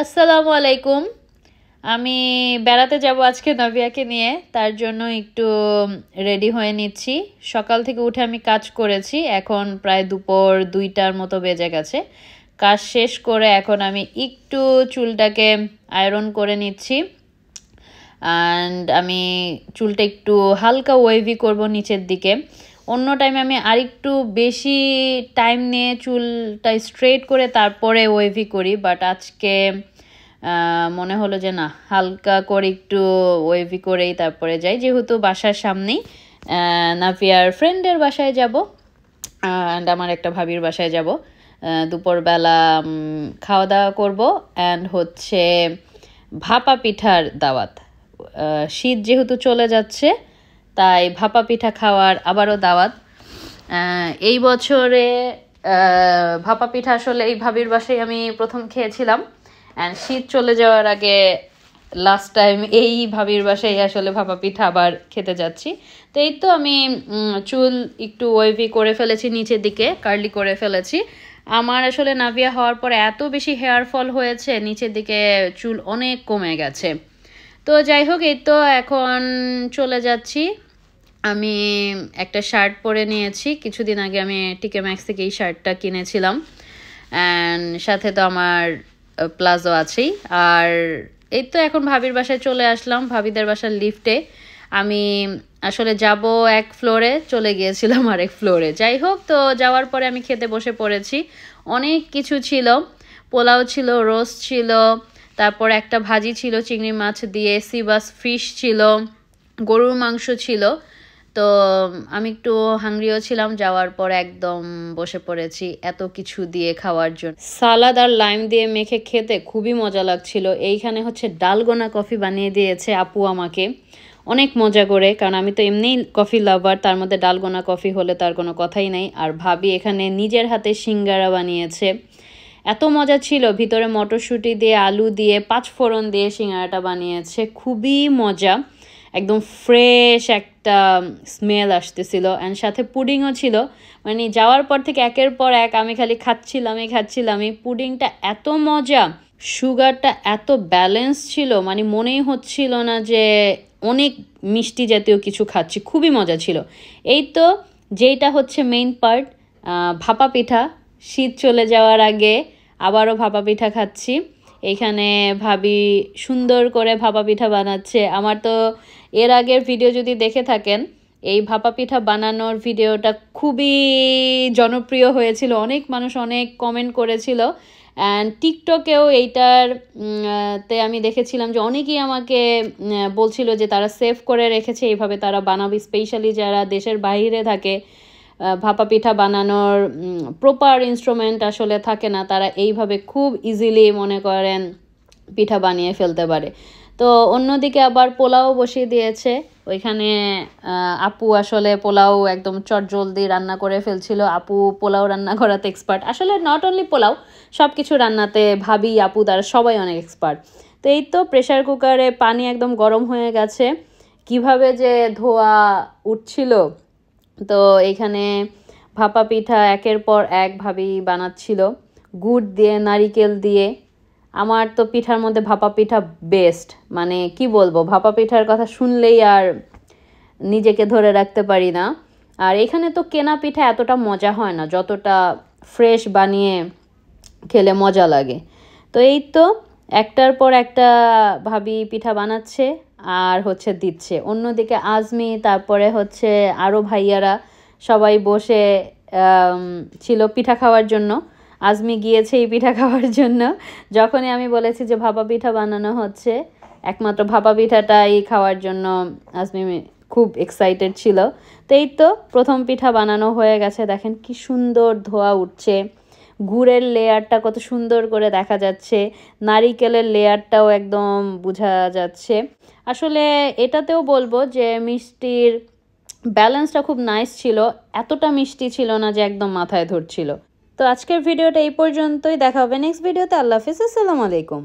আসসালামু আলাইকুম। আমি বেড়াতে যাব আজকে নাভিয়াকে নিয়ে, তার জন্য একটু রেডি হয়ে নিচ্ছি। সকাল থেকে উঠে আমি কাজ করেছি, এখন প্রায় দুপুর 2টার মতো বেজে গেছে। কাজ শেষ করে এখন আমি একটু চুলটাকে আয়রন করে নিচ্ছি। অ্যান্ড আমি চুলটা একটু হালকা ওয়েভি করব নিচের দিকে। অন্য টাইমে আমি আরেকটু বেশি টাইম নিয়ে চুলটা স্ট্রেট করে তারপরে ওয়েভি করি, বাট আজকে মনে হলো যে না, হালকা করে একটু ওয়েভি করেই তারপরে যাই, যেহেতু বাসার সামনেই নাভিয়ার ফ্রেন্ডের বাসায় যাব অ্যান্ড আমার একটা ভাবির বাসায় যাব। দুপুরবেলা খাওয়া দাওয়া করবো অ্যান্ড হচ্ছে ভাপা পিঠার দাওয়াত। শীত যেহেতু চলে যাচ্ছে তাই ভাপা পিঠা খাওয়ার আবারও দাওয়াত। এই বছরে ভাপা পিঠা আসলে এই ভাবির বাসায় আমি প্রথম খেয়েছিলাম, অ্যান্ড শীত চলে যাওয়ার আগে লাস্ট টাইম এই ভাবির বাসায় আসলে ভাপা পিঠা আবার খেতে যাচ্ছি। তো এই তো আমি চুল একটু ওয়েভি করে ফেলেছি, নিচের দিকে কার্লি করে ফেলেছি। আমার আসলে নাভিয়া হওয়ার পরে এত বেশি হেয়ার ফল হয়েছে, নিচের দিকে চুল অনেক কমে গেছে। তো যাই হোক, এই তো এখন চলে যাচ্ছি। আমি একটা শার্ট পরে নিয়েছি, কিছুদিন আগে আমি টিকে ম্যাক্স থেকে এই শার্টটা কিনেছিলাম, অ্যান্ড সাথে তো আমার প্লাজো আছেই। আর এই তো এখন ভাবির বাসায় চলে আসলাম, ভাবিদের বাসার লিফটে। আমি আসলে যাব এক ফ্লোরে, চলে গিয়েছিলাম আরেক ফ্লোরে। যাই হোক, তো যাওয়ার পরে আমি খেতে বসে পড়েছি। অনেক কিছু ছিল, পোলাও ছিল, রোস্ট ছিল, তারপর একটা ভাজি ছিল চিংড়ি মাছ দিয়ে, সিবাস ফিশ ছিল, গরুর মাংস ছিল। তো আমি একটু হাংরিও ছিলাম, যাওয়ার পর একদম বসে পড়েছি এত কিছু দিয়ে খাওয়ার জন্য। সালাদ আর লাইম দিয়ে মেখে খেতে খুবই মজা লাগছিল। এইখানে হচ্ছে ডালগোনা কফি বানিয়ে দিয়েছে আপু আমাকে, অনেক মজা করে, কারণ আমি তো এমনিই কফি লাভার, তার মধ্যে ডালগোনা কফি হলে তার কোনো কথাই নাই। আর ভাবি এখানে নিজের হাতে সিঙ্গারা বানিয়েছে, এত মজা ছিল। ভিতরে মটরশুঁটি দিয়ে, আলু দিয়ে, 5 ফোড়ন দিয়ে সিঙ্গারাটা বানিয়েছে, খুবই মজা, একদম ফ্রেশ একটা স্মেল আসতেছিল। অ্যান্ড সাথে পুডিংও ছিল। মানে যাওয়ার পর থেকে একের পর এক আমি খালি খাচ্ছিলামই। পুডিংটা এত মজা, সুগারটা এত ব্যালেন্স ছিল, মানে মনেই হচ্ছিল না যে অনেক মিষ্টি জাতীয় কিছু খাচ্ছি, খুবই মজা ছিল। এই তো, যেইটা হচ্ছে মেইন পার্ট, ভাপা পিঠা। শীত চলে যাওয়ার আগে আবারও ভাপা পিঠা খাচ্ছি। এখানে ভাবি সুন্দর করে ভাপা পিঠা বানাচ্ছে। আমার তো এর আগের ভিডিও যদি দেখে থাকেন, এই ভাপা পিঠা বানানোর ভিডিওটা খুবই জনপ্রিয় হয়েছিল, অনেক মানুষ অনেক কমেন্ট করেছিল। অ্যান্ড টিকটকেও এইটার তে আমি দেখেছিলাম যে অনেকেই আমাকে বলছিল যে তারা সেভ করে রেখেছে, এইভাবে তারা বানাবে, স্পেশালি যারা দেশের বাইরে থাকে। ভাপা পিঠা বানানোর প্রপার ইনস্ট্রুমেন্ট আসলে থাকে না, তারা এইভাবে খুব ইজিলি মনে করেন পিঠা বানিয়ে ফেলতে পারে। তো অন্যদিকে আবার পোলাও বসিয়ে দিয়েছে ওইখানে। আপু আসলে পোলাও একদম চটজলদি রান্না করে ফেলছিল। আপু পোলাও রান্না করাতে এক্সপার্ট, আসলে নট অনলি পোলাও, সব কিছু রান্নাতে ভাবি, আপু, তারা সবাই অনেক এক্সপার্ট। তো এই তো প্রেশার কুকারে পানি একদম গরম হয়ে গেছে, কিভাবে যে ধোয়া উঠছিল। তো এইখানে ভাপা পিঠা একের পর এক ভাবি বানাচ্ছিল, গুড় দিয়ে, নারিকেল দিয়ে। আমার তো পিঠার মধ্যে ভাপা পিঠা বেস্ট, মানে কি বলবো, ভাপা পিঠার কথা শুনলেই আর নিজেকে ধরে রাখতে পারি না। আর এখানে তো কেনা পিঠা এতটা মজা হয় না, যতটা ফ্রেশ বানিয়ে খেলে মজা লাগে। তো এই তো একটার পর একটা ভাবি পিঠা বানাচ্ছে আর হচ্ছে দিচ্ছে। অন্যদিকে আজমি, তারপরে হচ্ছে আরও ভাইয়ারা সবাই বসে ছিল পিঠা খাওয়ার জন্য। আজমি গিয়েছে এই পিঠা খাওয়ার জন্য। যখনই আমি বলেছি যে ভাপা পিঠা বানানো হচ্ছে, একমাত্র ভাপা পিঠাটাই খাওয়ার জন্য আজমি খুব এক্সাইটেড ছিল। তো এই তো প্রথম পিঠা বানানো হয়ে গেছে, দেখেন কি সুন্দর ধোয়া উঠছে, গুড়ের লেয়ারটা কত সুন্দর করে দেখা যাচ্ছে, নারিকেলের লেয়ারটাও একদম বোঝা যাচ্ছে। আসলে এটাতেও বলবো যে মিষ্টির ব্যালেন্সটা খুব নাইস ছিল, এতটা মিষ্টি ছিল না যে একদম মাথায় ধরছিল। তো আজকের ভিডিওটা এই পর্যন্তই, দেখা হবে নেক্সট ভিডিওতে। আল্লাহ হাফিজ, আসসালামু আলাইকুম।